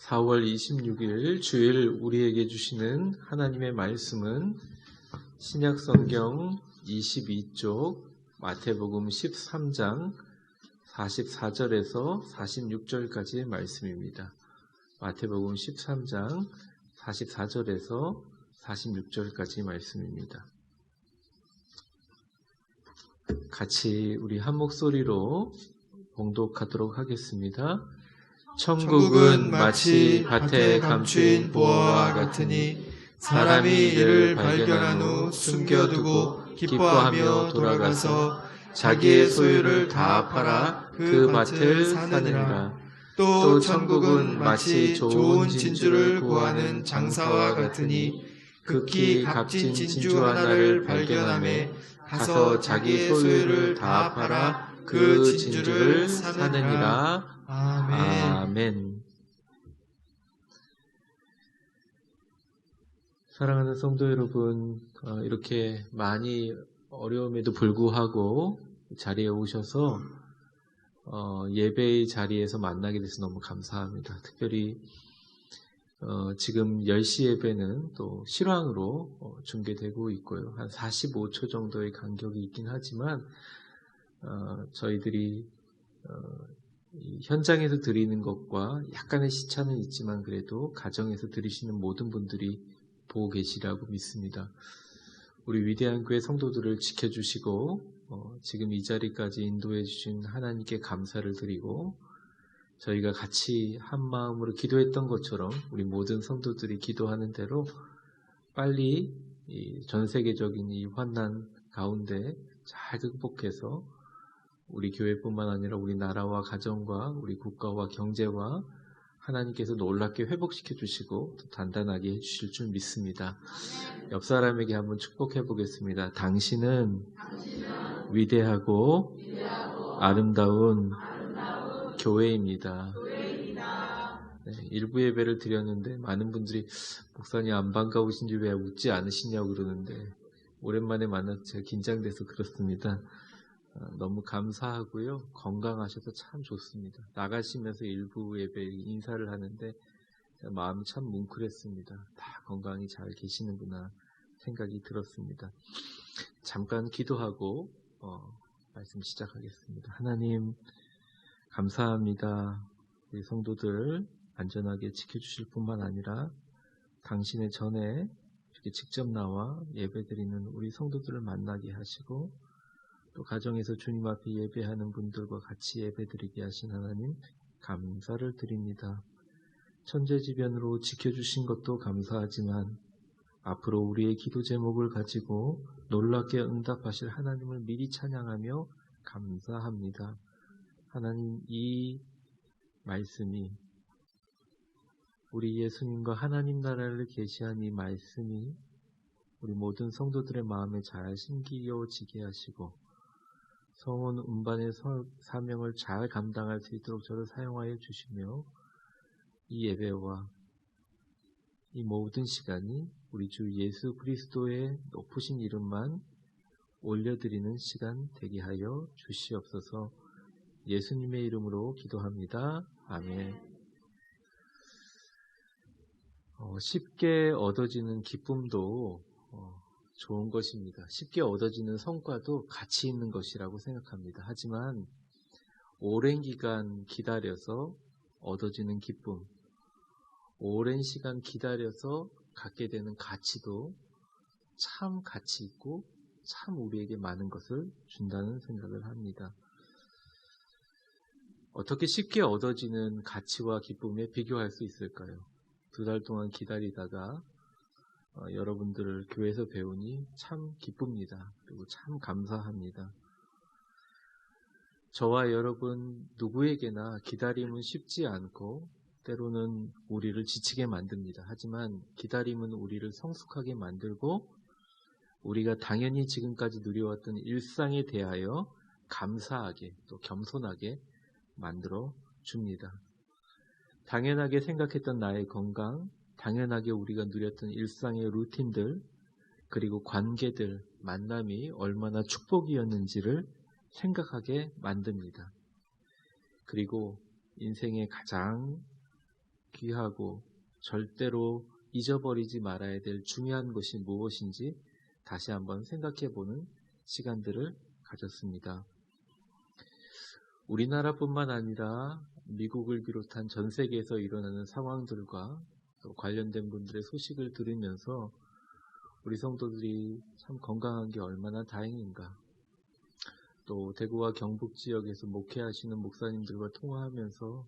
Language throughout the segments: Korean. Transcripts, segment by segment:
4월 26일 주일 우리에게 주시는 하나님의 말씀은 신약성경 22쪽 마태복음 13장 44절에서 46절까지의 말씀입니다. 마태복음 13장 44절에서 46절까지 말씀입니다. 같이 우리 한 목소리로 봉독하도록 하겠습니다. 천국은 마치 밭에 감추인 보화와 같으니 사람이 이를 발견한 후 숨겨두고 기뻐하며 돌아가서 자기의 소유를 다 팔아 그 밭을 사느니라. 또 천국은 마치 좋은 진주를 구하는 장사와 같으니 극히 값진 진주 하나를 발견하매 가서 자기 소유를 다 팔아 그 진주를 사느니라. 아멘. 사랑하는 성도 여러분, 이렇게 많이 어려움에도 불구하고 자리에 오셔서 예배의 자리에서 만나게 돼서 너무 감사합니다. 특별히 지금 10시 예배는 또 실황으로 중계되고 있고요. 한 45초 정도의 간격이 있긴 하지만 저희들이 이 현장에서 드리는 것과 약간의 시차는 있지만 그래도 가정에서 드리시는 모든 분들이 보고 계시라고 믿습니다. 우리 위대한 교회 성도들을 지켜주시고 지금 이 자리까지 인도해 주신 하나님께 감사를 드리고 저희가 같이 한 마음으로 기도했던 것처럼 우리 모든 성도들이 기도하는 대로 빨리 이 전 세계적인 이 환난 가운데 잘 극복해서 우리 교회뿐만 아니라 우리 나라와 가정과 우리 국가와 경제와 하나님께서 놀랍게 회복시켜 주시고 또 단단하게 해주실 줄 믿습니다. 옆 사람에게 한번 축복해 보겠습니다. 당신은 위대하고 아름다운 교회입니다. 네, 일부 예배를 드렸는데 많은 분들이 목사님 안 반가우신지 왜 웃지 않으시냐고 그러는데 오랜만에 만나서 제가 긴장돼서 그렇습니다. 너무 감사하고요. 건강하셔서 참 좋습니다. 나가시면서 일부 예배 인사를 하는데 마음이 참 뭉클했습니다. 다 건강히 잘 계시는구나 생각이 들었습니다. 잠깐 기도하고 말씀 시작하겠습니다. 하나님 감사합니다. 우리 성도들 안전하게 지켜주실 뿐만 아니라 당신의 전에 이렇게 직접 나와 예배드리는 우리 성도들을 만나게 하시고 또 가정에서 주님 앞에 예배하는 분들과 같이 예배드리게 하신 하나님 감사를 드립니다. 천재지변으로 지켜주신 것도 감사하지만 앞으로 우리의 기도 제목을 가지고 놀랍게 응답하실 하나님을 미리 찬양하며 감사합니다. 하나님 이 말씀이 우리 예수님과 하나님 나라를 계시한 이 말씀이 우리 모든 성도들의 마음에 잘 심기어지게 하시고 성원 운반의 사명을 잘 감당할 수 있도록 저를 사용하여 주시며 이 예배와 이 모든 시간이 우리 주 예수 그리스도의 높으신 이름만 올려드리는 시간 되게 하여 주시옵소서. 예수님의 이름으로 기도합니다. 아멘. 쉽게 얻어지는 기쁨도 좋은 것입니다. 쉽게 얻어지는 성과도 가치 있는 것이라고 생각합니다. 하지만 오랜 기간 기다려서 얻어지는 기쁨, 오랜 시간 기다려서 갖게 되는 가치도 참 가치 있고 참 우리에게 많은 것을 준다는 생각을 합니다. 어떻게 쉽게 얻어지는 가치와 기쁨에 비교할 수 있을까요? 2달 동안 기다리다가 여러분들을 교회에서 배우니 참 기쁩니다. 그리고 참 감사합니다. 저와 여러분 누구에게나 기다림은 쉽지 않고 때로는 우리를 지치게 만듭니다. 하지만 기다림은 우리를 성숙하게 만들고 우리가 당연히 지금까지 누려왔던 일상에 대하여 감사하게 또 겸손하게 만들어 줍니다. 당연하게 생각했던 나의 건강, 당연하게 우리가 누렸던 일상의 루틴들, 그리고 관계들, 만남이 얼마나 축복이었는지를 생각하게 만듭니다. 그리고 인생의 가장 귀하고 절대로 잊어버리지 말아야 될 중요한 것이 무엇인지 다시 한번 생각해보는 시간들을 가졌습니다. 우리나라뿐만 아니라 미국을 비롯한 전 세계에서 일어나는 상황들과 또 관련된 분들의 소식을 들으면서 우리 성도들이 참 건강한 게 얼마나 다행인가. 또 대구와 경북 지역에서 목회하시는 목사님들과 통화하면서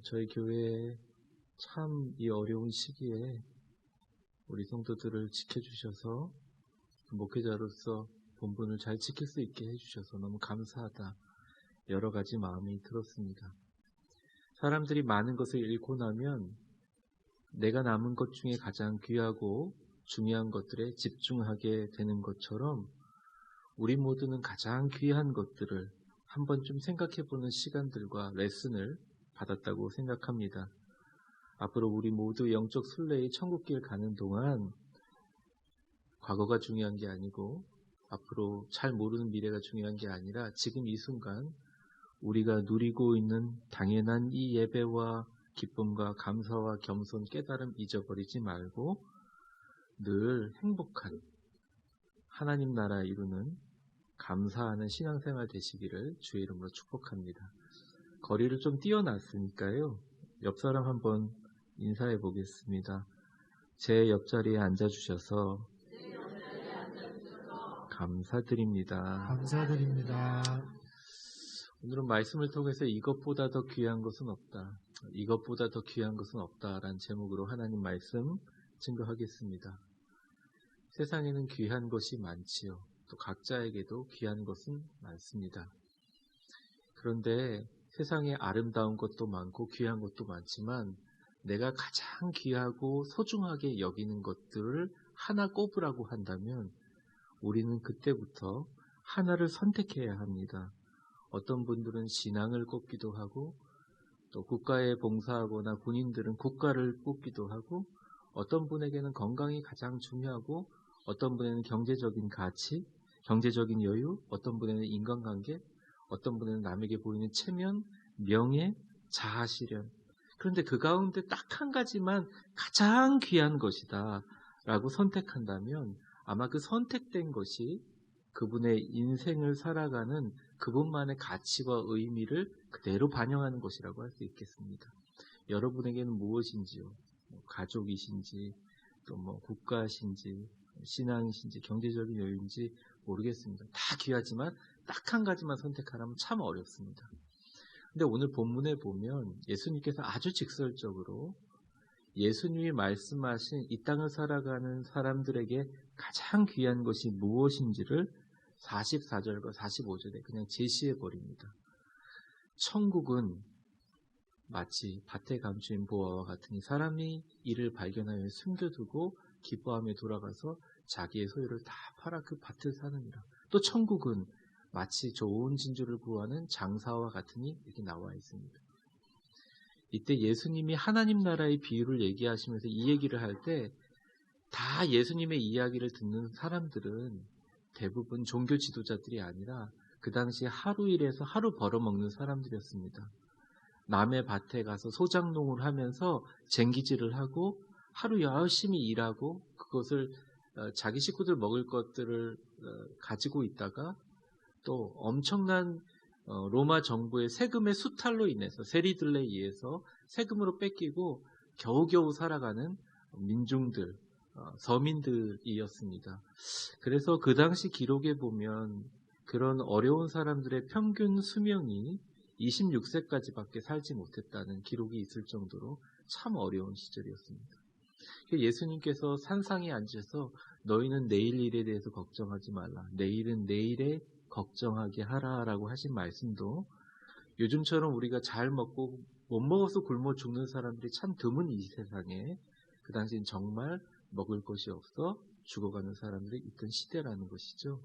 저희 교회에 참 이 어려운 시기에 우리 성도들을 지켜주셔서 목회자로서 본분을 잘 지킬 수 있게 해주셔서 너무 감사하다. 여러 가지 마음이 들었습니다. 사람들이 많은 것을 잃고 나면 내가 남은 것 중에 가장 귀하고 중요한 것들에 집중하게 되는 것처럼 우리 모두는 가장 귀한 것들을 한번 좀 생각해보는 시간들과 레슨을 받았다고 생각합니다. 앞으로 우리 모두 영적 순례의 천국길 가는 동안 과거가 중요한 게 아니고 앞으로 잘 모르는 미래가 중요한 게 아니라 지금 이 순간 우리가 누리고 있는 당연한 이 예배와 기쁨과 감사와 겸손, 깨달음 잊어버리지 말고 늘 행복한 하나님 나라 이루는 감사하는 신앙생활 되시기를 주의 이름으로 축복합니다. 거리를 좀 띄워놨으니까요. 옆 사람 한번 인사해 보겠습니다. 제 옆자리에 앉아주셔서 감사드립니다. 감사드립니다. 오늘은 말씀을 통해서 이것보다 더 귀한 것은 없다. 이것보다 더 귀한 것은 없다라는 제목으로 하나님 말씀 증거하겠습니다. 세상에는 귀한 것이 많지요. 또 각자에게도 귀한 것은 많습니다. 그런데 세상에 아름다운 것도 많고 귀한 것도 많지만 내가 가장 귀하고 소중하게 여기는 것들을 하나 꼽으라고 한다면 우리는 그때부터 하나를 선택해야 합니다. 어떤 분들은 신앙을 꼽기도 하고 또 국가에 봉사하거나 군인들은 국가를 꼽기도 하고 어떤 분에게는 건강이 가장 중요하고 어떤 분에게는 경제적인 가치, 경제적인 여유, 어떤 분에게는 인간관계, 어떤 분에게는 남에게 보이는 체면, 명예, 자아실현. 그런데 그 가운데 딱 한 가지만 가장 귀한 것이다 라고 선택한다면 아마 그 선택된 것이 그분의 인생을 살아가는 그분만의 가치와 의미를 그대로 반영하는 것이라고 할 수 있겠습니다. 여러분에게는 무엇인지요? 가족이신지 또 국가신지 신앙이신지 경제적인 여유인지 모르겠습니다. 다 귀하지만 딱 한 가지만 선택하라면 참 어렵습니다. 근데 오늘 본문에 보면 예수님께서 아주 직설적으로 예수님이 말씀하신 이 땅을 살아가는 사람들에게 가장 귀한 것이 무엇인지를 44절과 45절에 그냥 제시해 버립니다. 천국은 마치 밭에 감추인 보화와 같으니 사람이 이를 발견하여 숨겨두고 기뻐하며 돌아가서 자기의 소유를 다 팔아 그 밭을 사느니라. 또 천국은 마치 좋은 진주를 구하는 장사와 같으니 이렇게 나와 있습니다. 이때 예수님이 하나님 나라의 비유를 얘기하시면서 이 얘기를 할 때 다 예수님의 이야기를 듣는 사람들은 대부분 종교 지도자들이 아니라 그 당시에 하루 일해서 하루 벌어먹는 사람들이었습니다. 남의 밭에 가서 소작농을 하면서 쟁기질을 하고 하루 열심히 일하고 그것을 자기 식구들 먹을 것들을 가지고 있다가 또 엄청난 로마 정부의 세금의 수탈로 인해서 세리들에 의해서 세금으로 뺏기고 겨우겨우 살아가는 민중들, 서민들이었습니다. 그래서 그 당시 기록에 보면 그런 어려운 사람들의 평균 수명이 26세까지밖에 살지 못했다는 기록이 있을 정도로 참 어려운 시절이었습니다. 예수님께서 산상에 앉으셔서 너희는 내일 일에 대해서 걱정하지 말라. 내일은 내일에 걱정하게 하라라고 하신 말씀도 요즘처럼 우리가 잘 먹고 못 먹어서 굶어 죽는 사람들이 참 드문 이 세상에 그 당시엔 정말 먹을 것이 없어 죽어가는 사람들이 있던 시대라는 것이죠.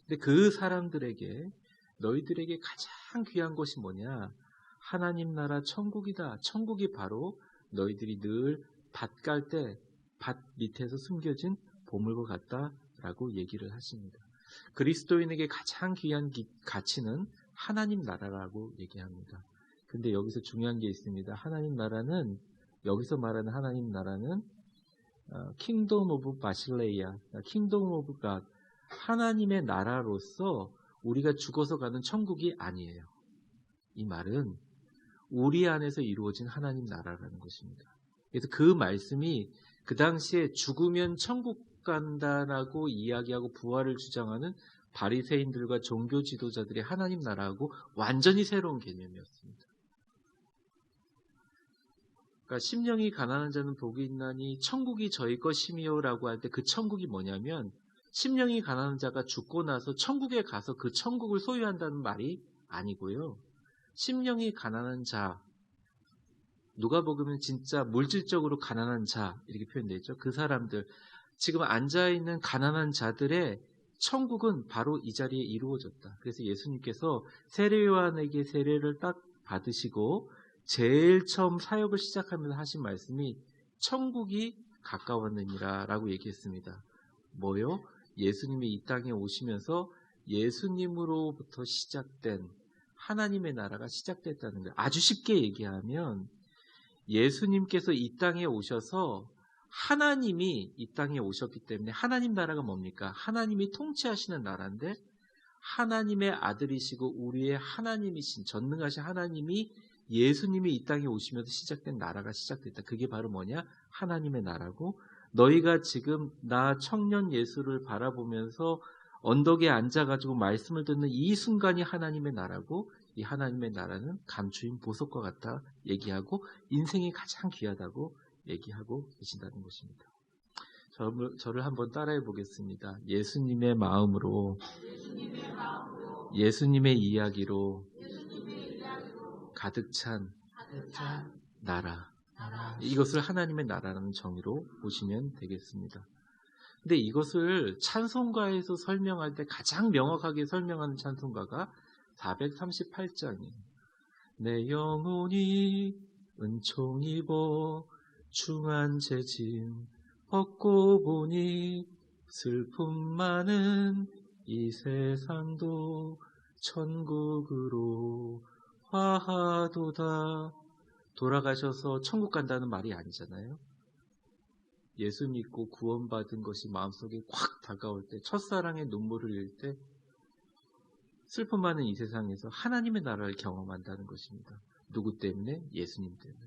근데 그 사람들에게 너희들에게 가장 귀한 것이 뭐냐? 하나님 나라 천국이다. 천국이 바로 너희들이 늘 밭 깔 때 밭 밑에서 숨겨진 보물과 같다라고 얘기를 하십니다. 그리스도인에게 가장 귀한 가치는 하나님 나라라고 얘기합니다. 근데 여기서 중요한 게 있습니다. 하나님 나라는, 여기서 말하는 하나님 나라는 킹덤 오브 바실레이아, 킹덤 오브 갓, 하나님의 나라로서 우리가 죽어서 가는 천국이 아니에요. 이 말은 우리 안에서 이루어진 하나님 나라라는 것입니다. 그래서 그 말씀이 그 당시에 죽으면 천국 간다라고 이야기하고 부활을 주장하는 바리새인들과 종교 지도자들의 하나님 나라하고 완전히 새로운 개념이었습니다. 그러니까 심령이 가난한 자는 복이 있나니 천국이 저희 것이미요라고 할 때 그 천국이 뭐냐면, 심령이 가난한 자가 죽고 나서 천국에 가서 그 천국을 소유한다는 말이 아니고요. 심령이 가난한 자, 누가복음은 진짜 물질적으로 가난한 자 이렇게 표현되어 있죠. 그 사람들, 지금 앉아있는 가난한 자들의 천국은 바로 이 자리에 이루어졌다. 그래서 예수님께서 세례요한에게 세례를 딱 받으시고 제일 처음 사역을 시작하면서 하신 말씀이 천국이 가까웠느니라 라고 얘기했습니다. 뭐요? 예수님이 이 땅에 오시면서 예수님으로부터 시작된 하나님의 나라가 시작됐다는 거예요. 아주 쉽게 얘기하면 예수님께서 이 땅에 오셔서 하나님이 이 땅에 오셨기 때문에, 하나님 나라가 뭡니까? 하나님이 통치하시는 나라인데 하나님의 아들이시고 우리의 하나님이신 전능하신 하나님이, 예수님이 이 땅에 오시면서 시작된 나라가 시작됐다. 그게 바로 뭐냐? 하나님의 나라고, 너희가 지금 나 청년 예수를 바라보면서 언덕에 앉아가지고 말씀을 듣는 이 순간이 하나님의 나라고, 이 하나님의 나라는 감추인 보석과 같다 얘기하고 인생이 가장 귀하다고 얘기하고 계신다는 것입니다. 저를 한번 따라해 보겠습니다. 예수님의 마음으로, 예수님의 이야기로 가득 찬 나라. 이것을 하나님의 나라라는 정의로 보시면 되겠습니다. 근데 이것을 찬송가에서 설명할 때 가장 명확하게 설명하는 찬송가가 438장이에요. 내 영혼이 은총 입어 중한 죄짐 벗고 보니 슬픔 많은 이 세상도 천국으로 화하도다. 돌아가셔서 천국 간다는 말이 아니잖아요. 예수 믿고 구원받은 것이 마음속에 확 다가올 때, 첫사랑의 눈물을 흘릴 때 슬픔 많은 이 세상에서 하나님의 나라를 경험한다는 것입니다. 누구 때문에? 예수님 때문에.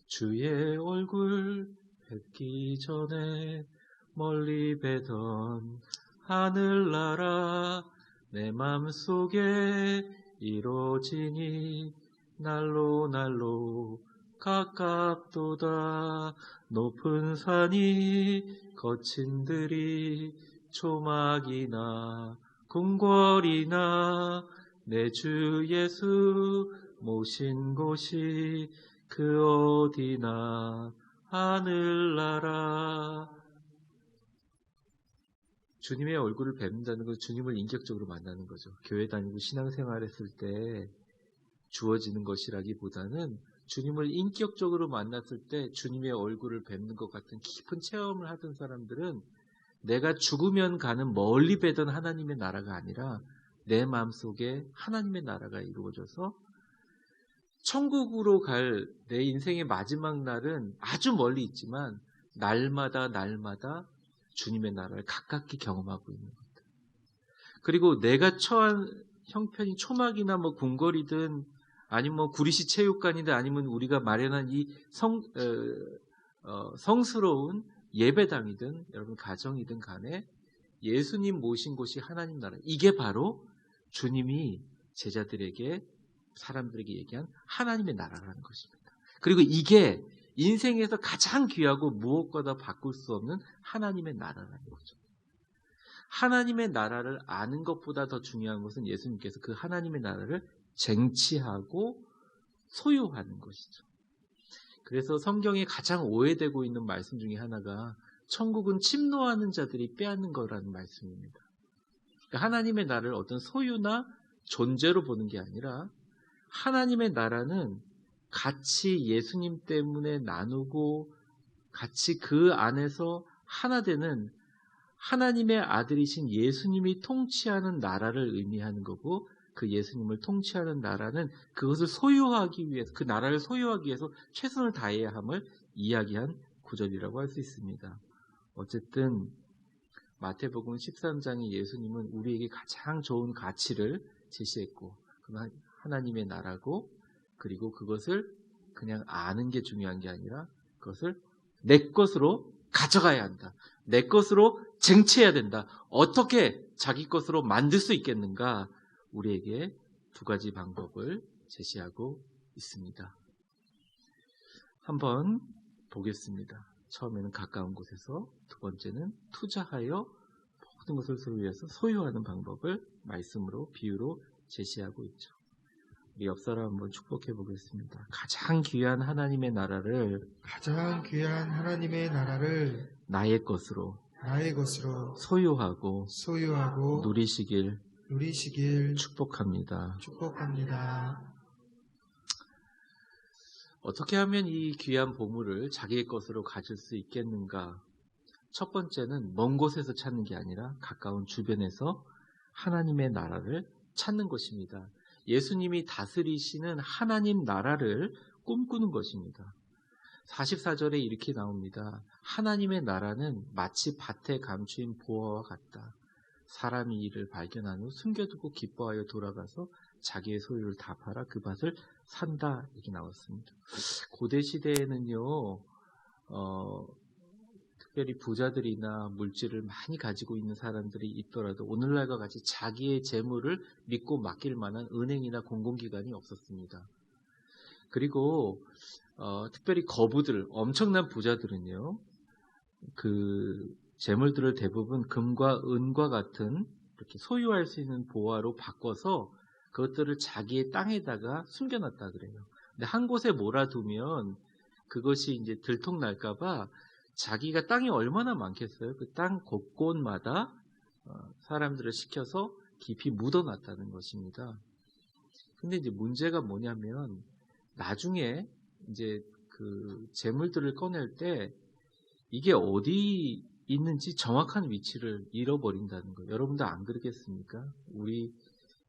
주의 얼굴 뵙기 전에 멀리 뵈던 하늘나라 내 맘속에 이루어지니 날로 날로 가깝도다. 높은 산이 거친 들이 초막이나 궁궐이나 내 주 예수 모신 곳이 그 어디나 하늘나라. 주님의 얼굴을 뵙는다는 건 주님을 인격적으로 만나는 거죠. 교회 다니고 신앙생활 했을 때 주어지는 것이라기보다는 주님을 인격적으로 만났을 때 주님의 얼굴을 뵙는 것 같은 깊은 체험을 하던 사람들은 내가 죽으면 가는 멀리 뵈던 하나님의 나라가 아니라 내 마음속에 하나님의 나라가 이루어져서 천국으로 갈 내 인생의 마지막 날은 아주 멀리 있지만 날마다 주님의 나라를 가깝게 경험하고 있는 것들. 그리고 내가 처한 형편이 초막이나 궁궐이든 아니면 구리시 체육관이든 아니면 우리가 마련한 이 성스러운 예배당이든 여러분 가정이든 간에 예수님 모신 곳이 하나님 나라. 이게 바로 주님이 제자들에게, 사람들에게 얘기한 하나님의 나라라는 것입니다. 그리고 이게 인생에서 가장 귀하고 무엇과도 바꿀 수 없는 하나님의 나라라는 거죠. 하나님의 나라를 아는 것보다 더 중요한 것은 예수님께서 그 하나님의 나라를 쟁취하고 소유하는 것이죠. 그래서 성경에 가장 오해되고 있는 말씀 중에 하나가 천국은 침노하는 자들이 빼앗는 거라는 말씀입니다. 그러니까 하나님의 나라를 어떤 소유나 존재로 보는 게 아니라 하나님의 나라는 같이 예수님 때문에 나누고 같이 그 안에서 하나 되는 하나님의 아들이신 예수님이 통치하는 나라를 의미하는 거고, 그 예수님을 통치하는 나라는 그것을 소유하기 위해서, 그 나라를 소유하기 위해서 최선을 다해야 함을 이야기한 구절이라고 할 수 있습니다. 어쨌든 마태복음 13장에 예수님은 우리에게 가장 좋은 가치를 제시했고, 그건 하나님의 나라고, 그리고 그것을 그냥 아는 게 중요한 게 아니라 그것을 내 것으로 가져가야 한다. 내 것으로 쟁취해야 된다. 어떻게 자기 것으로 만들 수 있겠는가? 우리에게 두 가지 방법을 제시하고 있습니다. 한번 보겠습니다. 처음에는 가까운 곳에서, 두 번째는 투자하여 모든 것을 소유해서 소유하는 방법을 말씀으로, 비유로 제시하고 있죠. 우리 옆 사람 한번 축복해 보겠습니다. 가장 귀한 하나님의 나라를 나의 것으로 소유하고 누리시길 축복합니다. 어떻게 하면 이 귀한 보물을 자기의 것으로 가질 수 있겠는가? 첫 번째는 먼 곳에서 찾는 게 아니라 가까운 주변에서 하나님의 나라를 찾는 것입니다. 예수님이 다스리시는 하나님 나라를 꿈꾸는 것입니다. 44절에 이렇게 나옵니다. 하나님의 나라는 마치 밭에 감추인 보화와 같다. 사람이 이를 발견한 후 숨겨두고 기뻐하여 돌아가서 자기의 소유를 다 팔아 그 밭을 산다. 이렇게 나왔습니다. 고대 시대에는요, 특별히 부자들이나 물질을 많이 가지고 있는 사람들이 있더라도 오늘날과 같이 자기의 재물을 믿고 맡길 만한 은행이나 공공기관이 없었습니다. 그리고 특별히 거부들, 엄청난 부자들은요, 그 재물들을 대부분 금과 은과 같은 이렇게 소유할 수 있는 보화로 바꿔서 그것들을 자기의 땅에다가 숨겨놨다 그래요. 근데 한 곳에 몰아두면 그것이 이제 들통날까봐 자기가 땅이 얼마나 많겠어요? 그 땅 곳곳마다 사람들을 시켜서 깊이 묻어놨다는 것입니다. 근데 이제 문제가 뭐냐면 나중에 이제 그 재물들을 꺼낼 때 이게 어디 있는지 정확한 위치를 잃어버린다는 거예요. 여러분도 안 그러겠습니까? 우리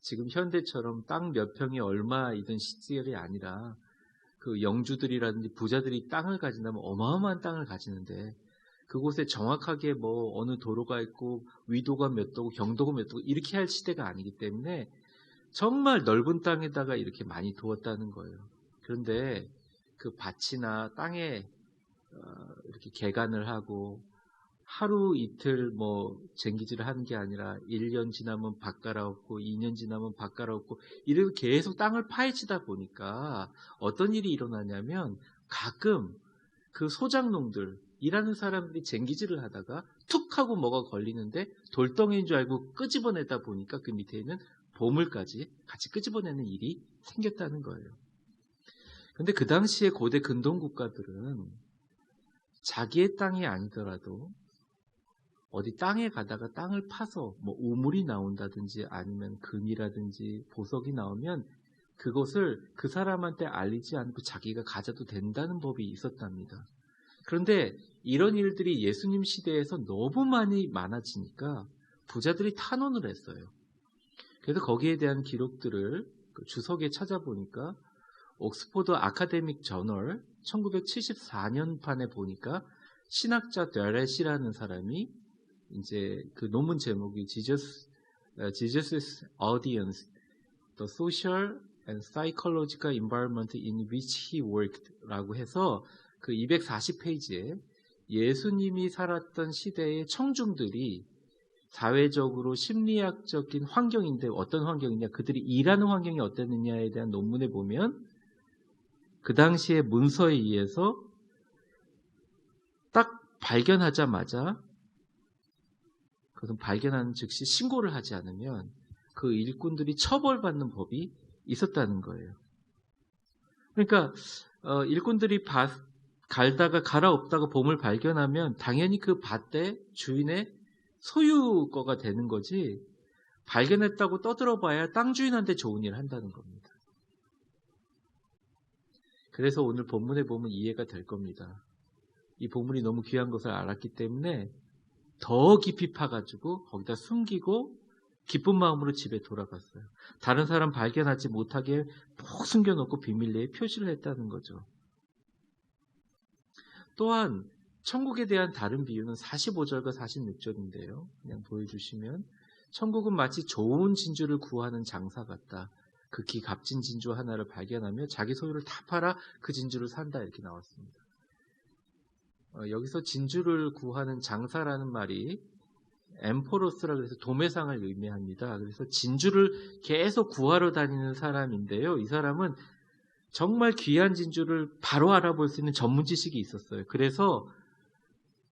지금 현대처럼 땅 몇 평이 얼마이든 시절이 아니라 그 영주들이라든지 부자들이 땅을 가진다면 어마어마한 땅을 가지는데 그곳에 정확하게 뭐 어느 도로가 있고 위도가 몇 도고 경도가 몇 도고 이렇게 할 시대가 아니기 때문에 정말 넓은 땅에다가 이렇게 많이 두었다는 거예요. 그런데 그 밭이나 땅에 이렇게 개간을 하고 하루 이틀 뭐 쟁기질을 하는 게 아니라 1년 지나면 밭 갈아엎고 2년 지나면 밭 갈아엎고 이렇게 계속 땅을 파헤치다 보니까 어떤 일이 일어나냐면 가끔 그 소작농들 일하는 사람들이 쟁기질을 하다가 툭 하고 뭐가 걸리는데 돌덩이인 줄 알고 끄집어내다 보니까 그 밑에 있는 보물까지 같이 끄집어내는 일이 생겼다는 거예요. 근데 그 당시에 고대 근동 국가들은 자기의 땅이 아니더라도 어디 땅에 가다가 땅을 파서 뭐 우물이 나온다든지 아니면 금이라든지 보석이 나오면 그것을 그 사람한테 알리지 않고 자기가 가져도 된다는 법이 있었답니다. 그런데 이런 일들이 예수님 시대에서 너무 많아지니까 부자들이 탄원을 했어요. 그래서 거기에 대한 기록들을 주석에 찾아보니까 옥스포드 아카데믹 저널 1974년판에 보니까 신학자 데렛이라는 사람이 이제 그 논문 제목이 Jesus's Audience, The Social and Psychological Environment in which he worked 라고 해서 그 240페이지에 예수님이 살았던 시대의 청중들이 사회적으로 심리학적인 환경인데 어떤 환경이냐, 그들이 일하는 환경이 어땠느냐에 대한 논문에 보면 그 당시의 문서에 의해서 딱 발견하자마자 그것은 발견하는 즉시 신고를 하지 않으면 그 일꾼들이 처벌받는 법이 있었다는 거예요. 그러니까 일꾼들이 밭 갈다가 갈아엎다가 보물 발견하면 당연히 그 밭의 주인의 소유 거가 되는 거지 발견했다고 떠들어봐야 땅 주인한테 좋은 일 한다는 겁니다. 그래서 오늘 본문에 보면 이해가 될 겁니다. 이 보물이 너무 귀한 것을 알았기 때문에 더 깊이 파가지고 거기다 숨기고 기쁜 마음으로 집에 돌아갔어요. 다른 사람 발견하지 못하게 푹 숨겨놓고 비밀리에 표시를 했다는 거죠. 또한 천국에 대한 다른 비유는 45절과 46절인데요. 그냥 보여주시면 천국은 마치 좋은 진주를 구하는 장사 같다. 극히 값진 진주 하나를 발견하며 자기 소유를 다 팔아 그 진주를 산다 이렇게 나왔습니다. 여기서 진주를 구하는 장사라는 말이 엠포로스라 그래서 도매상을 의미합니다. 그래서 진주를 계속 구하러 다니는 사람인데요. 이 사람은 정말 귀한 진주를 바로 알아볼 수 있는 전문 지식이 있었어요. 그래서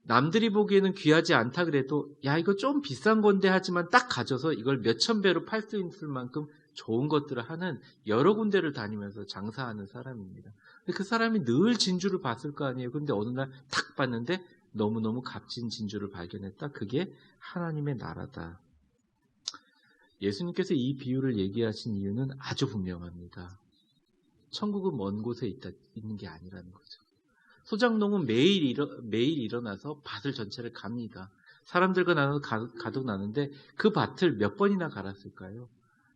남들이 보기에는 귀하지 않다 그래도 야 이거 좀 비싼 건데 하지만 딱 가져서 이걸 몇천 배로 팔 수 있을 만큼 좋은 것들을 하는 여러 군데를 다니면서 장사하는 사람입니다. 근데 그 사람이 늘 진주를 봤을 거 아니에요. 근데 어느 날 탁 봤는데 너무너무 값진 진주를 발견했다. 그게 하나님의 나라다. 예수님께서 이 비유를 얘기하신 이유는 아주 분명합니다. 천국은 먼 곳에 있는 게 아니라는 거죠. 소장농은 매일 일어나서 밭을 전체를 갑니다. 사람들과 나눠 가도 나는데 그 밭을 몇 번이나 갈았을까요?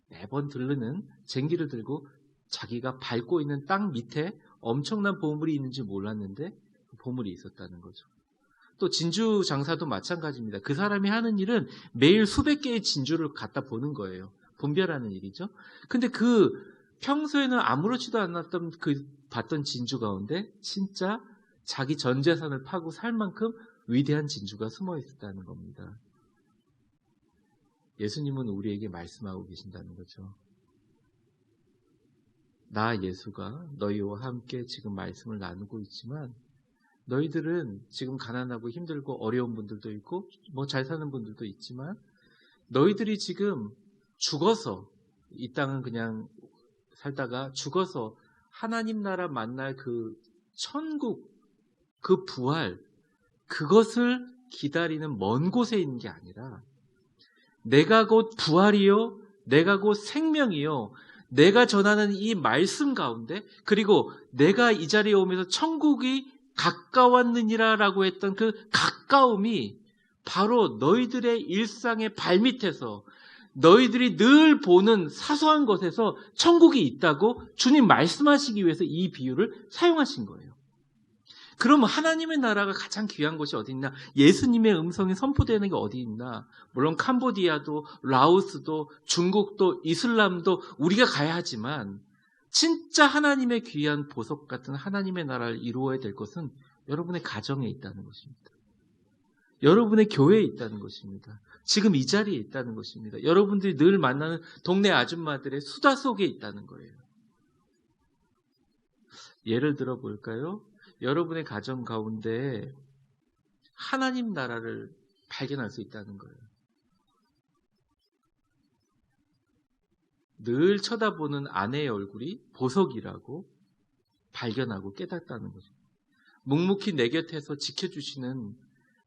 매번 들르는 쟁기를 들고 자기가 밟고 있는 땅 밑에 엄청난 보물이 있는지 몰랐는데 그 보물이 있었다는 거죠. 또 진주 장사도 마찬가지입니다. 그 사람이 하는 일은 매일 수백 개의 진주를 갖다 보는 거예요. 분별하는 일이죠. 근데 그 평소에는 아무렇지도 않았던 그 봤던 진주 가운데 진짜 자기 전 재산을 파고 살 만큼 위대한 진주가 숨어 있었다는 겁니다. 예수님은 우리에게 말씀하고 계신다는 거죠. 나 예수가 너희와 함께 지금 말씀을 나누고 있지만 너희들은 지금 가난하고 힘들고 어려운 분들도 있고 뭐 잘 사는 분들도 있지만 너희들이 지금 죽어서 이 땅은 그냥 살다가 죽어서 하나님 나라 만날 그 천국 그 부활 그것을 기다리는 먼 곳에 있는 게 아니라 내가 곧 부활이요 내가 곧 생명이요 내가 전하는 이 말씀 가운데 그리고 내가 이 자리에 오면서 천국이 가까웠느니라라고 했던 그 가까움이 바로 너희들의 일상의 발밑에서 너희들이 늘 보는 사소한 것에서 천국이 있다고 주님 말씀하시기 위해서 이 비유를 사용하신 거예요. 그럼 하나님의 나라가 가장 귀한 곳이 어디 있나? 예수님의 음성이 선포되는 게 어디 있나? 물론 캄보디아도 라오스도 중국도 이슬람도 우리가 가야 하지만 진짜 하나님의 귀한 보석 같은 하나님의 나라를 이루어야 될 것은 여러분의 가정에 있다는 것입니다. 여러분의 교회에 있다는 것입니다. 지금 이 자리에 있다는 것입니다. 여러분들이 늘 만나는 동네 아줌마들의 수다 속에 있다는 거예요. 예를 들어 볼까요? 여러분의 가정 가운데 하나님 나라를 발견할 수 있다는 거예요. 늘 쳐다보는 아내의 얼굴이 보석이라고 발견하고 깨닫다는 거죠. 묵묵히 내 곁에서 지켜주시는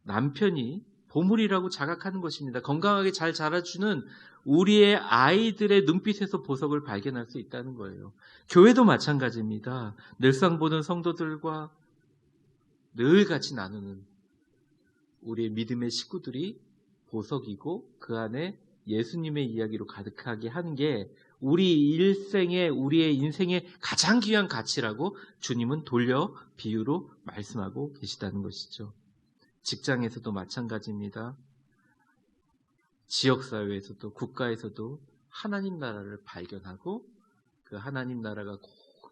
남편이 보물이라고 자각하는 것입니다. 건강하게 잘 자라주는 우리의 아이들의 눈빛에서 보석을 발견할 수 있다는 거예요. 교회도 마찬가지입니다. 늘상 보는 성도들과 늘 같이 나누는 우리의 믿음의 식구들이 보석이고 그 안에 예수님의 이야기로 가득하게 하는 게 우리 일생에 우리의 인생의 가장 귀한 가치라고 주님은 돌려 비유로 말씀하고 계시다는 것이죠. 직장에서도 마찬가지입니다. 지역사회에서도 국가에서도 하나님 나라를 발견하고 그 하나님 나라가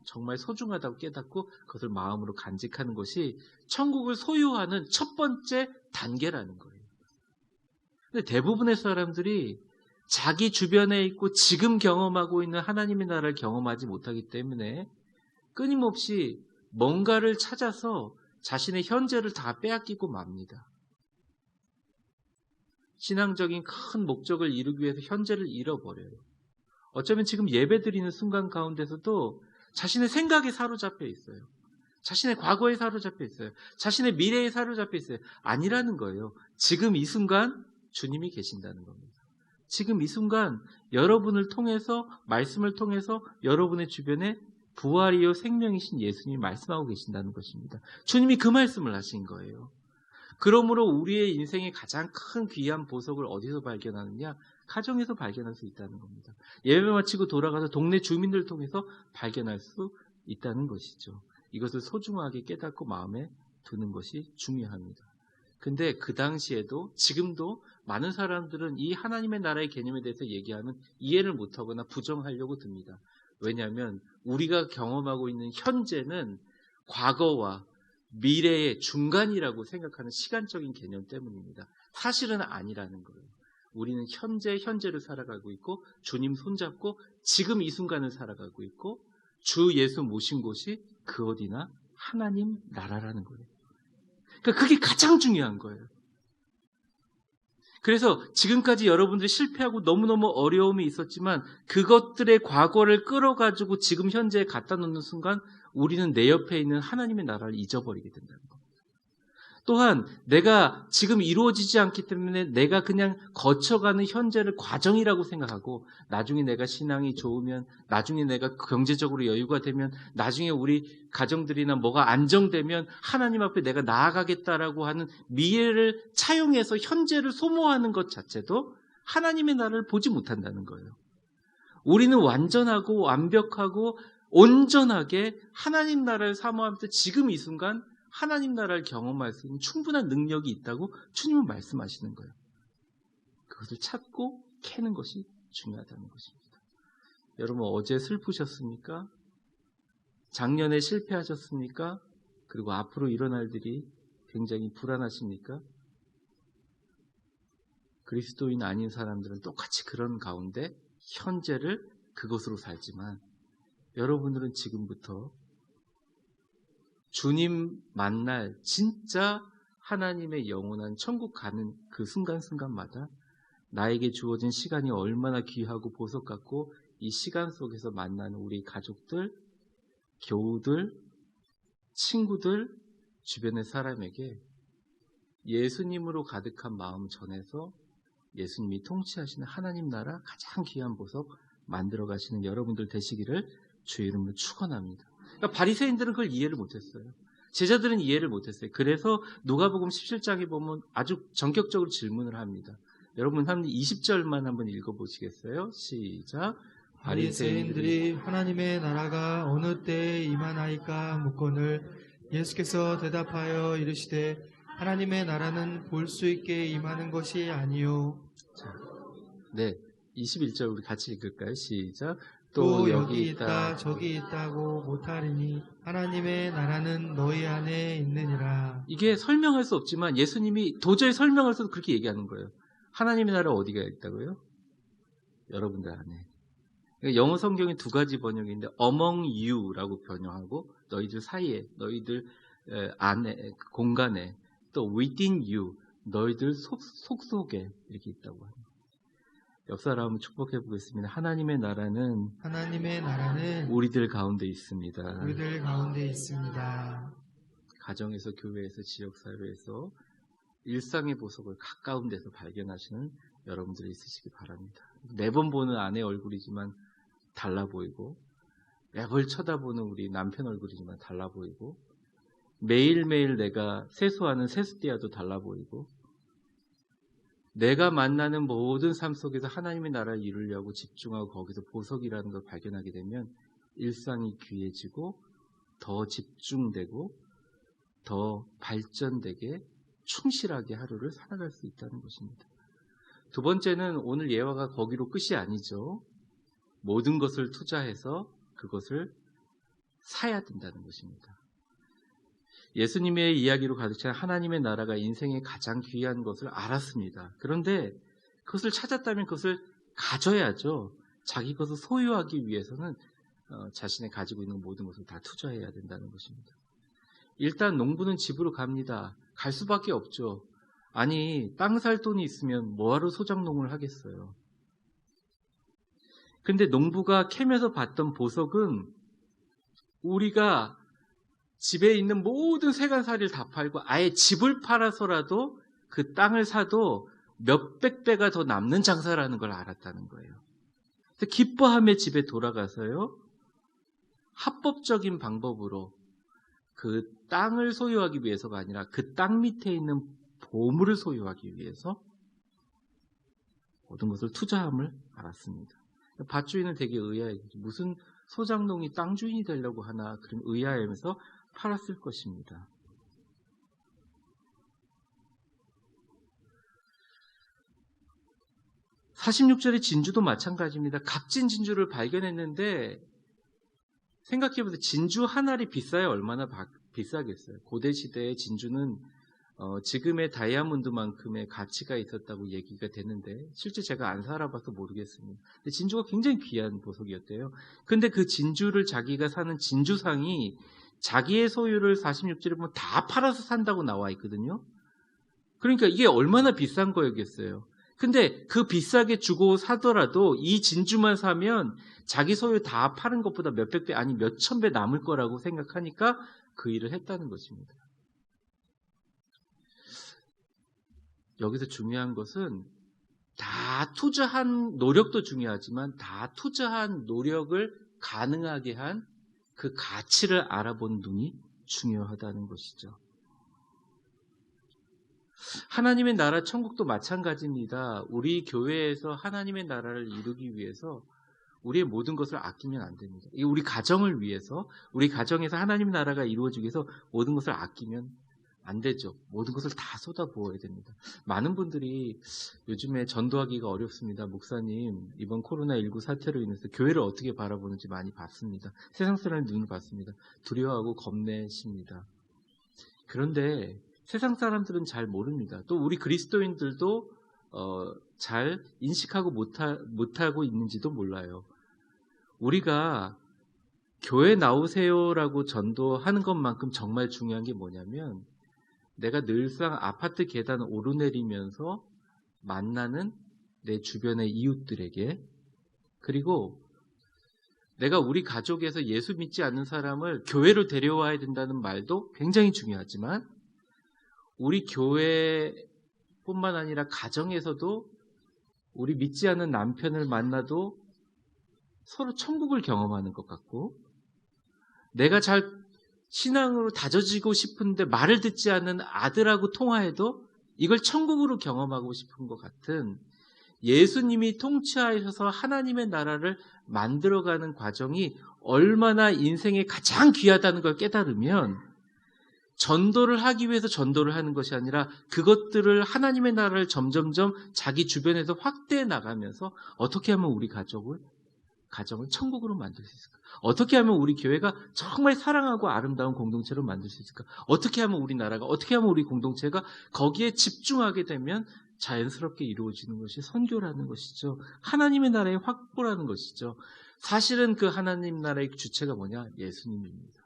정말 소중하다고 깨닫고 그것을 마음으로 간직하는 것이 천국을 소유하는 첫 번째 단계라는 거예요. 근데 대부분의 사람들이 자기 주변에 있고 지금 경험하고 있는 하나님의 나라를 경험하지 못하기 때문에 끊임없이 뭔가를 찾아서 자신의 현재를 다 빼앗기고 맙니다. 신앙적인 큰 목적을 이루기 위해서 현재를 잃어버려요. 어쩌면 지금 예배드리는 순간 가운데서도 자신의 생각에 사로잡혀 있어요. 자신의 과거에 사로잡혀 있어요. 자신의 미래에 사로잡혀 있어요. 아니라는 거예요. 지금 이 순간 주님이 계신다는 겁니다. 지금 이 순간 여러분을 통해서 말씀을 통해서 여러분의 주변에 부활이요 생명이신 예수님이 말씀하고 계신다는 것입니다. 주님이 그 말씀을 하신 거예요. 그러므로 우리의 인생의 가장 큰 귀한 보석을 어디서 발견하느냐? 가정에서 발견할 수 있다는 겁니다. 예배 마치고 돌아가서 동네 주민들을 통해서 발견할 수 있다는 것이죠. 이것을 소중하게 깨닫고 마음에 두는 것이 중요합니다. 근데 그 당시에도 지금도 많은 사람들은 이 하나님의 나라의 개념에 대해서 얘기하면 이해를 못하거나 부정하려고 듭니다. 왜냐하면 우리가 경험하고 있는 현재는 과거와 미래의 중간이라고 생각하는 시간적인 개념 때문입니다. 사실은 아니라는 거예요. 우리는 현재를 살아가고 있고 주님 손잡고 지금 이 순간을 살아가고 있고 주 예수 모신 곳이 그 어디나 하나님 나라라는 거예요. 그러니까 그게 가장 중요한 거예요. 그래서 지금까지 여러분들이 실패하고 너무너무 어려움이 있었지만 그것들의 과거를 끌어가지고 지금 현재에 갖다 놓는 순간 우리는 내 옆에 있는 하나님의 나라를 잊어버리게 된다는 겁니다. 또한 내가 지금 이루어지지 않기 때문에 내가 그냥 거쳐가는 현재를 과정이라고 생각하고 나중에 내가 신앙이 좋으면 나중에 내가 경제적으로 여유가 되면 나중에 우리 가정들이나 뭐가 안정되면 하나님 앞에 내가 나아가겠다라고 하는 미래를 차용해서 현재를 소모하는 것 자체도 하나님의 나라를 보지 못한다는 거예요. 우리는 완전하고 완벽하고 온전하게 하나님 나라를 사모하면서 지금 이 순간 하나님 나라를 경험할 수 있는 충분한 능력이 있다고 주님은 말씀하시는 거예요. 그것을 찾고 캐는 것이 중요하다는 것입니다. 여러분 어제 슬프셨습니까? 작년에 실패하셨습니까? 그리고 앞으로 일어날 일이 굉장히 불안하십니까? 그리스도인 아닌 사람들은 똑같이 그런 가운데 현재를 그것으로 살지만 여러분들은 지금부터 주님 만날 진짜 하나님의 영원한 천국 가는 그 순간순간마다 나에게 주어진 시간이 얼마나 귀하고 보석 같고 이 시간 속에서 만나는 우리 가족들, 교우들, 친구들, 주변의 사람에게 예수님으로 가득한 마음 전해서 예수님이 통치하시는 하나님 나라 가장 귀한 보석 만들어 가시는 여러분들 되시기를 주의 이름으로 축원합니다. 그러니까 바리새인들은 그걸 이해를 못했어요. 제자들은 이해를 못했어요. 그래서 누가복음 17장에 보면 아주 전격적으로 질문을 합니다. 여러분 한 20절만 한번 읽어보시겠어요? 시작. 바리새인들이 하나님의 나라가 어느 때에 임하나이까 묻거늘 예수께서 대답하여 이르시되 하나님의 나라는 볼 수 있게 임하는 것이 아니요. 네, 21절 우리 같이 읽을까요? 시작. 또 여기 있다 저기 있다고 못하리니 하나님의 나라는 너희 안에 있느니라. 이게 설명할 수 없지만 예수님이 도저히 설명할 수도 그렇게 얘기하는 거예요. 하나님의 나라 어디가 있다고요? 여러분들 안에. 영어 성경에 두 가지 번역인데 among you라고 번역하고 너희들 사이에, 너희들 안에, 공간에, 또 within you, 너희들 속속에 이렇게 있다고 합니다. 옆 사람을 축복해 보겠습니다. 하나님의 나라는 우리들 가운데 있습니다. 우리들 가운데 있습니다. 가정에서, 교회에서, 지역사회에서 일상의 보석을 가까운 데서 발견하시는 여러분들이 있으시기 바랍니다. 매번 보는 아내 얼굴이지만 달라 보이고 매번 쳐다보는 우리 남편 얼굴이지만 달라 보이고 매일매일 내가 세수하는 세수대야도 달라 보이고 내가 만나는 모든 삶 속에서 하나님의 나라를 이루려고 집중하고 거기서 보석이라는 걸 발견하게 되면 일상이 귀해지고 더 집중되고 더 발전되게 충실하게 하루를 살아갈 수 있다는 것입니다. 두 번째는 오늘 예화가 거기로 끝이 아니죠. 모든 것을 투자해서 그것을 사야 된다는 것입니다. 예수님의 이야기로 가득 찬 하나님의 나라가 인생의 가장 귀한 것을 알았습니다. 그런데 그것을 찾았다면 그것을 가져야죠. 자기 것을 소유하기 위해서는 자신의 가지고 있는 모든 것을 다 투자해야 된다는 것입니다. 일단 농부는 집으로 갑니다. 갈 수밖에 없죠. 아니, 땅 살 돈이 있으면 뭐하러 소작농을 하겠어요. 근데 농부가 캐면서 봤던 보석은 우리가 집에 있는 모든 세간살이를 다 팔고 아예 집을 팔아서라도 그 땅을 사도 몇백 배가 더 남는 장사라는 걸 알았다는 거예요. 기뻐하며 집에 돌아가서요. 합법적인 방법으로 그 땅을 소유하기 위해서가 아니라 그 땅 밑에 있는 보물을 소유하기 위해서 모든 것을 투자함을 알았습니다. 밭주인은 되게 의아했죠. 무슨 소장농이 땅 주인이 되려고 하나 그런 의아해하면서 팔았을 것입니다. (46절의) 진주도 마찬가지입니다. 값진 진주를 발견했는데 생각해보세요. 진주 한 알이 비싸야 얼마나 비싸겠어요. 고대 시대의 진주는 지금의 다이아몬드만큼의 가치가 있었다고 얘기가 되는데 실제 제가 안 살아봐서 모르겠습니다. 근데 진주가 굉장히 귀한 보석이었대요. 근데 그 진주를 자기가 사는 진주상이 자기의 소유를 46절에 보면 다 팔아서 산다고 나와 있거든요. 그러니까 이게 얼마나 비싼 거였겠어요. 근데 그 비싸게 주고 사더라도 이 진주만 사면 자기 소유 다 파는 것보다 몇백 배 아니 몇천 배 남을 거라고 생각하니까 그 일을 했다는 것입니다. 여기서 중요한 것은 다 투자한 노력도 중요하지만 다 투자한 노력을 가능하게 한 그 가치를 알아본 눈이 중요하다는 것이죠. 하나님의 나라 천국도 마찬가지입니다. 우리 교회에서 하나님의 나라를 이루기 위해서 우리의 모든 것을 아끼면 안 됩니다. 우리 가정을 위해서, 우리 가정에서 하나님의 나라가 이루어지기 위해서 모든 것을 아끼면 안 되죠. 모든 것을 다 쏟아부어야 됩니다. 많은 분들이 요즘에 전도하기가 어렵습니다. 목사님, 이번 코로나19 사태로 인해서 교회를 어떻게 바라보는지 많이 봤습니다. 세상 사람의 눈을 봤습니다. 두려워하고 겁내십니다. 그런데 세상 사람들은 잘 모릅니다. 또 우리 그리스도인들도 잘 인식하고 못하고 있는지도 몰라요. 우리가 교회 나오세요라고 전도하는 것만큼 정말 중요한 게 뭐냐면 내가 늘상 아파트 계단 오르내리면서 만나는 내 주변의 이웃들에게 그리고 내가 우리 가족에서 예수 믿지 않는 사람을 교회로 데려와야 된다는 말도 굉장히 중요하지만 우리 교회뿐만 아니라 가정에서도 우리 믿지 않는 남편을 만나도 서로 천국을 경험하는 것 같고 내가 잘 신앙으로 다져지고 싶은데 말을 듣지 않는 아들하고 통화해도 이걸 천국으로 경험하고 싶은 것 같은 예수님이 통치하셔서 하나님의 나라를 만들어가는 과정이 얼마나 인생에 가장 귀하다는 걸 깨달으면 전도를 하기 위해서 전도를 하는 것이 아니라 그것들을 하나님의 나라를 점점점 자기 주변에서 확대해 나가면서 어떻게 하면 우리 가정을 천국으로 만들 수 있을까? 어떻게 하면 우리 교회가 정말 사랑하고 아름다운 공동체로 만들 수 있을까? 어떻게 하면 우리 나라가, 어떻게 하면 우리 공동체가 거기에 집중하게 되면 자연스럽게 이루어지는 것이 선교라는 것이죠. 하나님의 나라의 확보라는 것이죠. 사실은 그 하나님 나라의 주체가 뭐냐? 예수님입니다.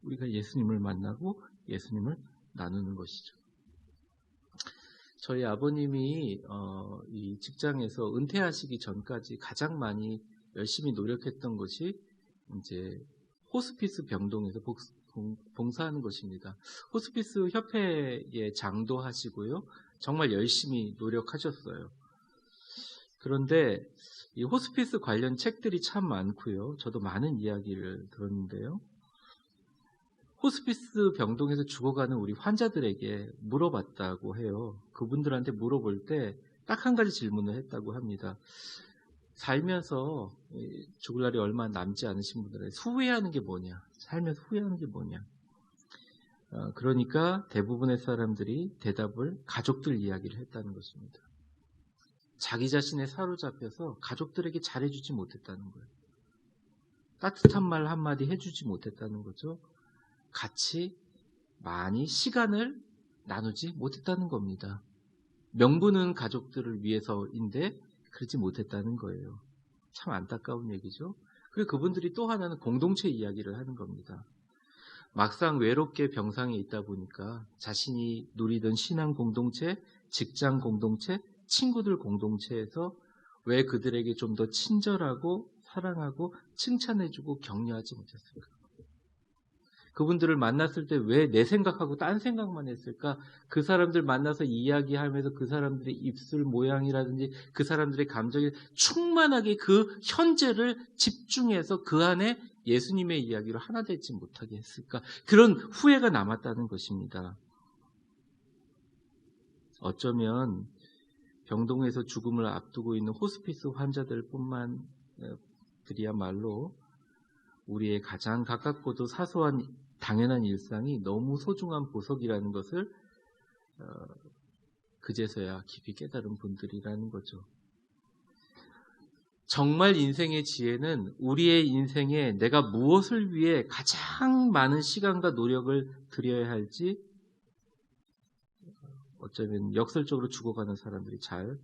우리가 예수님을 만나고 예수님을 나누는 것이죠. 저희 아버님이 이 직장에서 은퇴하시기 전까지 가장 많이 열심히 노력했던 것이 이제 호스피스 병동에서 봉사하는 것입니다. 호스피스 협회에 장도하시고요. 정말 열심히 노력하셨어요. 그런데 이 호스피스 관련 책들이 참 많고요. 저도 많은 이야기를 들었는데요. 호스피스 병동에서 죽어가는 우리 환자들에게 물어봤다고 해요. 그분들한테 물어볼 때 딱 한 가지 질문을 했다고 합니다. 살면서 죽을 날이 얼마 남지 않으신 분들에게 후회하는 게 뭐냐? 살면서 후회하는 게 뭐냐? 그러니까 대부분의 사람들이 대답을 가족들 이야기를 했다는 것입니다. 자기 자신에 사로잡혀서 가족들에게 잘해주지 못했다는 거예요. 따뜻한 말 한마디 해주지 못했다는 거죠. 같이 많이 시간을 나누지 못했다는 겁니다. 명분은 가족들을 위해서인데 그러지 못했다는 거예요. 참 안타까운 얘기죠. 그리고 그분들이 또 하나는 공동체 이야기를 하는 겁니다. 막상 외롭게 병상에 있다 보니까 자신이 누리던 신앙 공동체, 직장 공동체, 친구들 공동체에서 왜 그들에게 좀 더 친절하고 사랑하고 칭찬해주고 격려하지 못했을까? 그분들을 만났을 때 왜 내 생각하고 딴 생각만 했을까? 그 사람들 만나서 이야기하면서 그 사람들의 입술 모양이라든지 그 사람들의 감정이 충만하게 그 현재를 집중해서 그 안에 예수님의 이야기로 하나 되지 못하게 했을까? 그런 후회가 남았다는 것입니다. 어쩌면 병동에서 죽음을 앞두고 있는 호스피스 환자들뿐만 들이야말로 우리의 가장 가깝고도 사소한 당연한 일상이 너무 소중한 보석이라는 것을 그제서야 깊이 깨달은 분들이라는 거죠. 정말 인생의 지혜는 우리의 인생에 내가 무엇을 위해 가장 많은 시간과 노력을 들여야 할지 어쩌면 역설적으로 죽어가는 사람들이 잘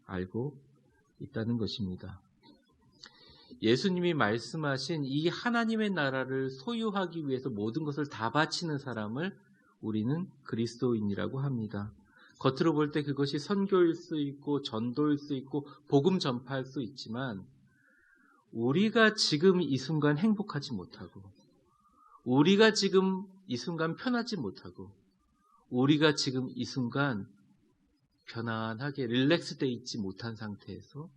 알고 있다는 것입니다. 예수님이 말씀하신 이 하나님의 나라를 소유하기 위해서 모든 것을 다 바치는 사람을 우리는 그리스도인이라고 합니다. 겉으로 볼 때 그것이 선교일 수 있고 전도일 수 있고 복음 전파할 수 있지만 우리가 지금 이 순간 행복하지 못하고 우리가 지금 이 순간 편하지 못하고 우리가 지금 이 순간 편안하게 릴렉스되어 있지 못한 상태에서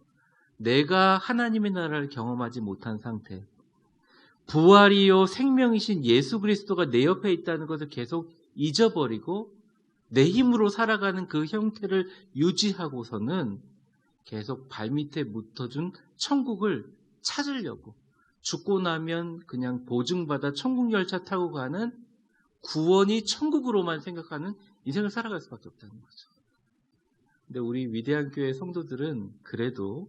내가 하나님의 나라를 경험하지 못한 상태, 부활이요 생명이신 예수 그리스도가 내 옆에 있다는 것을 계속 잊어버리고 내 힘으로 살아가는 그 형태를 유지하고서는 계속 발밑에 묻어준 천국을 찾으려고 죽고 나면 그냥 보증받아 천국 열차 타고 가는 구원이 천국으로만 생각하는 인생을 살아갈 수밖에 없다는 거죠. 근데 우리 위대한 교회 성도들은 그래도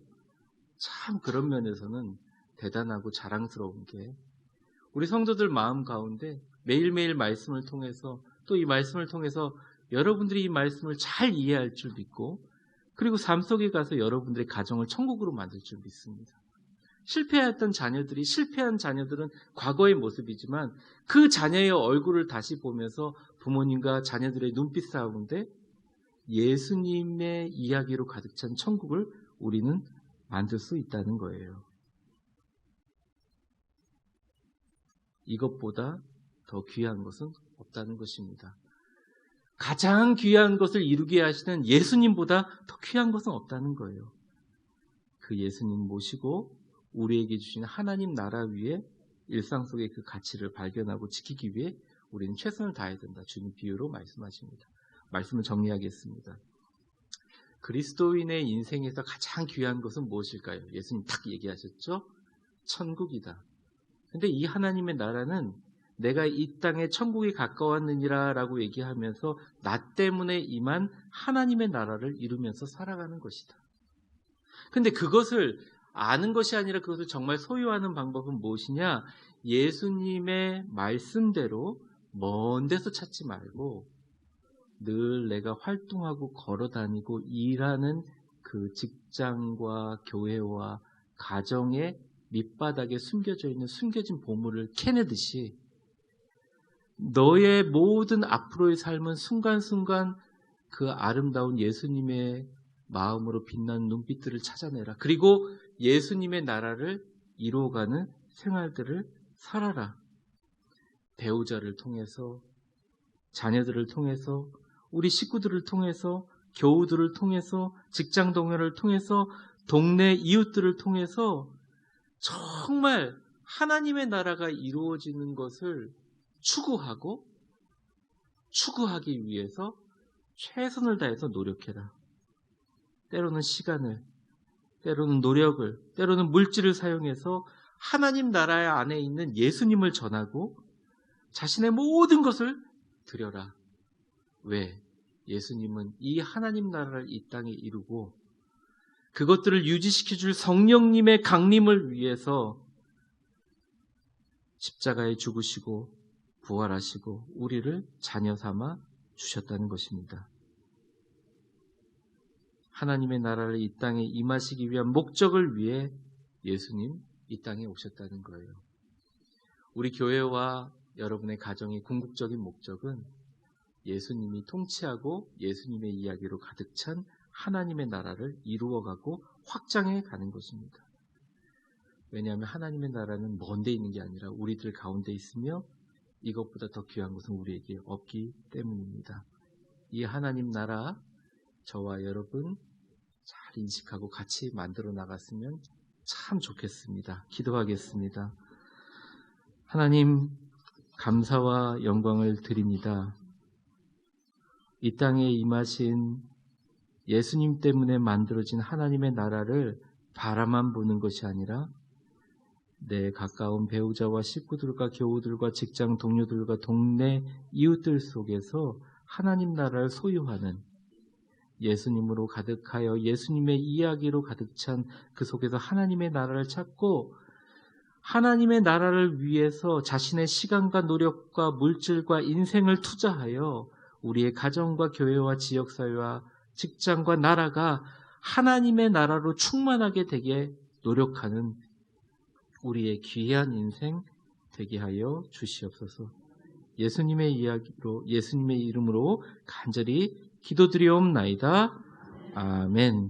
참 그런 면에서는 대단하고 자랑스러운 게 우리 성도들 마음 가운데 매일매일 말씀을 통해서 또 이 말씀을 통해서 여러분들이 이 말씀을 잘 이해할 줄 믿고 그리고 삶 속에 가서 여러분들의 가정을 천국으로 만들 줄 믿습니다. 실패했던 자녀들이 실패한 자녀들은 과거의 모습이지만 그 자녀의 얼굴을 다시 보면서 부모님과 자녀들의 눈빛 싸움인데 예수님의 이야기로 가득 찬 천국을 우리는 만들 수 있다는 거예요. 이것보다 더 귀한 것은 없다는 것입니다. 가장 귀한 것을 이루게 하시는 예수님보다 더 귀한 것은 없다는 거예요. 그 예수님 모시고 우리에게 주신 하나님 나라 위에 일상 속의 그 가치를 발견하고 지키기 위해 우리는 최선을 다해야 된다. 주님 비유로 말씀하십니다. 말씀을 정리하겠습니다. 그리스도인의 인생에서 가장 귀한 것은 무엇일까요? 예수님 딱 얘기하셨죠? 천국이다. 근데 이 하나님의 나라는 내가 이 땅에 천국이 가까웠느니라 라고 얘기하면서 나 때문에 임한 하나님의 나라를 이루면서 살아가는 것이다. 근데 그것을 아는 것이 아니라 그것을 정말 소유하는 방법은 무엇이냐? 예수님의 말씀대로 먼 데서 찾지 말고 늘 내가 활동하고 걸어다니고 일하는 그 직장과 교회와 가정의 밑바닥에 숨겨져 있는 숨겨진 보물을 캐내듯이 너의 모든 앞으로의 삶은 순간순간 그 아름다운 예수님의 마음으로 빛나는 눈빛들을 찾아내라. 그리고 예수님의 나라를 이루어가는 생활들을 살아라. 배우자를 통해서, 자녀들을 통해서, 우리 식구들을 통해서, 교우들을 통해서, 직장 동료를 통해서, 동네 이웃들을 통해서 정말 하나님의 나라가 이루어지는 것을 추구하기 위해서 최선을 다해서 노력해라. 때로는 시간을, 때로는 노력을, 때로는 물질을 사용해서 하나님 나라 안에 있는 예수님을 전하고 자신의 모든 것을 드려라. 왜? 예수님은 이 하나님 나라를 이 땅에 이루고 그것들을 유지시켜줄 성령님의 강림을 위해서 십자가에 죽으시고 부활하시고 우리를 자녀 삼아 주셨다는 것입니다. 하나님의 나라를 이 땅에 임하시기 위한 목적을 위해 예수님 이 땅에 오셨다는 거예요. 우리 교회와 여러분의 가정의 궁극적인 목적은 예수님이 통치하고 예수님의 이야기로 가득 찬 하나님의 나라를 이루어가고 확장해 가는 것입니다. 왜냐하면 하나님의 나라는 먼 데 있는 게 아니라 우리들 가운데 있으며 이것보다 더 귀한 것은 우리에게 없기 때문입니다. 이 하나님 나라 저와 여러분 잘 인식하고 같이 만들어 나갔으면 참 좋겠습니다. 기도하겠습니다. 하나님 감사와 영광을 드립니다. 이 땅에 임하신 예수님 때문에 만들어진 하나님의 나라를 바라만 보는 것이 아니라 내 가까운 배우자와 식구들과 교우들과 직장 동료들과 동네 이웃들 속에서 하나님 나라를 소유하는, 예수님으로 가득하여 예수님의 이야기로 가득 찬 그 속에서 하나님의 나라를 찾고 하나님의 나라를 위해서 자신의 시간과 노력과 물질과 인생을 투자하여 우리의 가정과 교회와 지역사회와 직장과 나라가 하나님의 나라로 충만하게 되게 노력하는 우리의 귀한 인생 되게 하여 주시옵소서. 예수님의 이야기로, 예수님의 이름으로 간절히 기도드리옵나이다. 아멘.